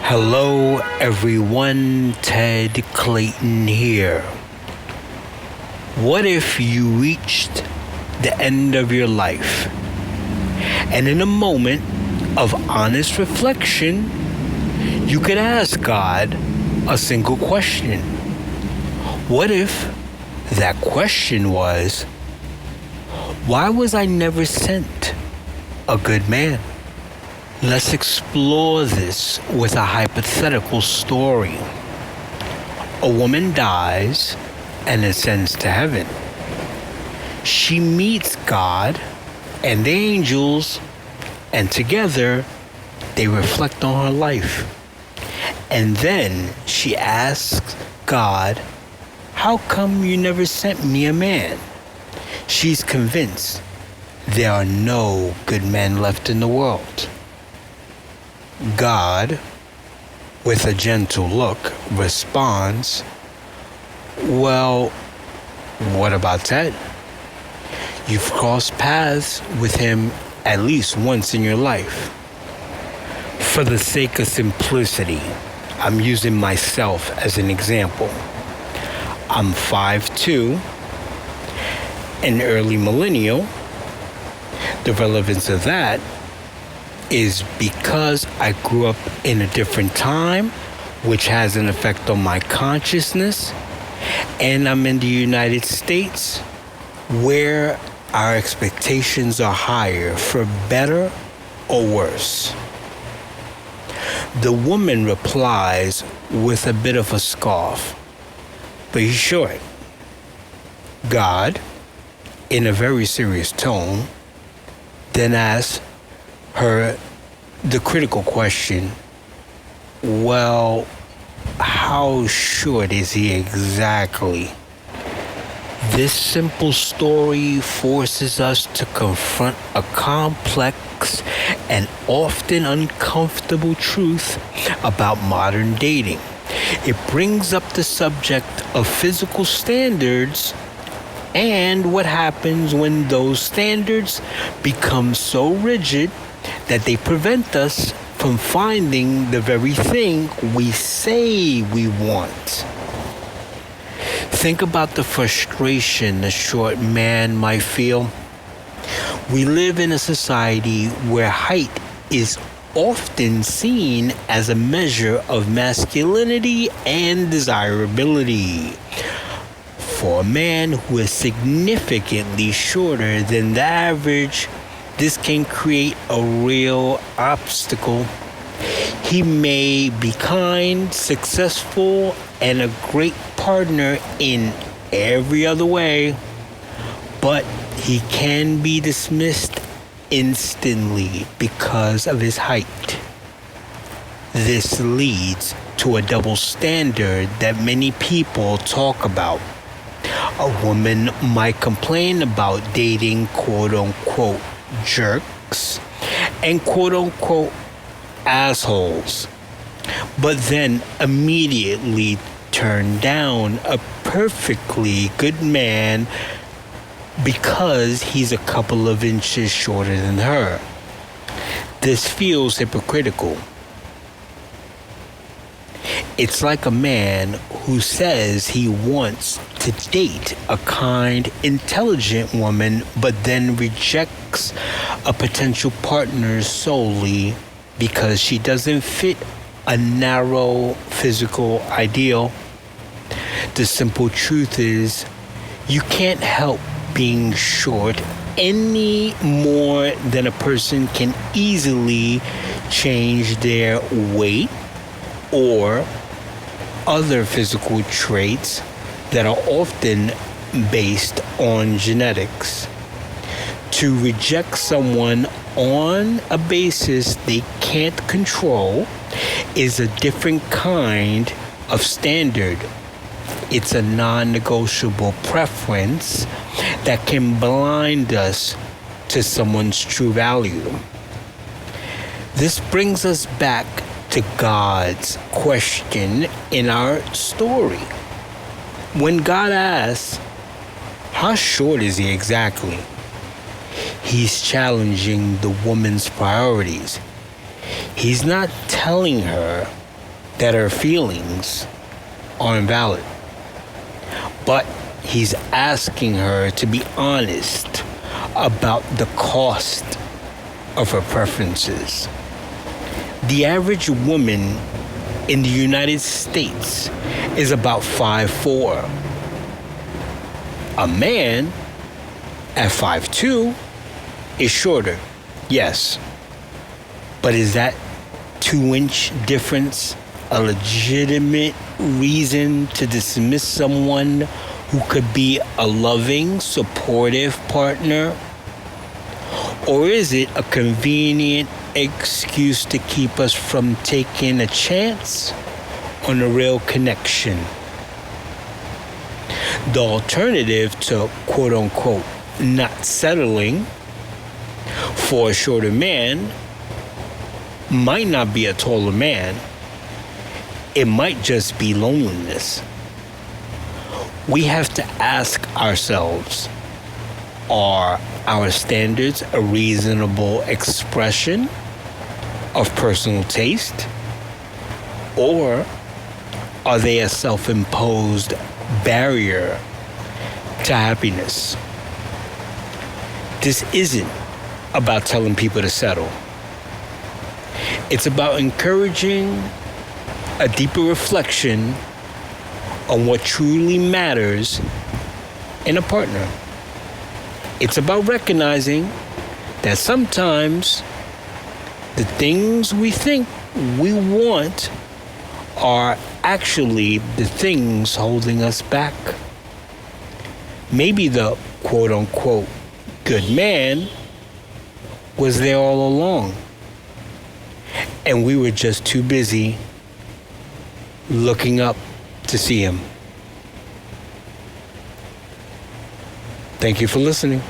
Hello everyone, Ted Clayton here. What if you reached the end of your life and in a moment of honest reflection, you could ask God a single question? What if that question was, why was I never sent a good man? Let's explore this with a hypothetical story. A woman dies and ascends to heaven. She meets God and the angels, and together they reflect on her life. And then she asks God, how come you never sent me a man? She's convinced there are no good men left in the world. God, with a gentle look, responds, well, what about Ted? You've crossed paths with him at least once in your life. For the sake of simplicity, I'm using myself as an example. I'm 5'2", an early millennial. The relevance of that is because I grew up in a different time, which has an effect on my consciousness, and I'm in the United States, where our expectations are higher, for better or worse. The woman replies with a bit of a scoff, but he's short. God, in a very serious tone, then asks her the critical question, well, how short is he exactly? This simple story forces us to confront a complex and often uncomfortable truth about modern dating. It brings up the subject of physical standards and what happens when those standards become so rigid that they prevent us from finding the very thing we say we want. Think about the frustration a short man might feel. We live in a society where height is often seen as a measure of masculinity and desirability. For a man who is significantly shorter than the average, this can create a real obstacle. He may be kind, successful, and a great partner in every other way, but he can be dismissed instantly because of his height. This leads to a double standard that many people talk about. A woman might complain about dating quote-unquote jerks and quote-unquote assholes, but then immediately turn down a perfectly good man because he's a couple of inches shorter than her. This feels hypocritical. It's like a man who says he wants to date a kind, intelligent woman, but then rejects a potential partner solely because she doesn't fit a narrow physical ideal. The simple truth is, you can't help being short any more than a person can easily change their weight or other physical traits that are often based on genetics. To reject someone on a basis they can't control is a different kind of standard. It's a non-negotiable preference that can blind us to someone's true value. This brings us back to God's question in our story. When God asks, how short is he exactly? He's challenging the woman's priorities. He's not telling her that her feelings are invalid. But he's asking her to be honest about the cost of her preferences. The average woman in the United States is about 5'4". A man at 5'2" is shorter, yes. But is that 2-inch difference a legitimate reason to dismiss someone who could be a loving, supportive partner? Or is it a convenient excuse to keep us from taking a chance on a real connection? The alternative to quote-unquote not settling for a shorter man might not be a taller man. It might just be loneliness. We have to ask ourselves, are our standards a reasonable expression of personal taste? Or are they a self-imposed barrier to happiness? This isn't about telling people to settle. It's about encouraging a deeper reflection on what truly matters in a partner. It's about recognizing that sometimes the things we think we want are actually the things holding us back. Maybe the quote-unquote good man was there all along, and we were just too busy looking up to see him. Thank you for listening.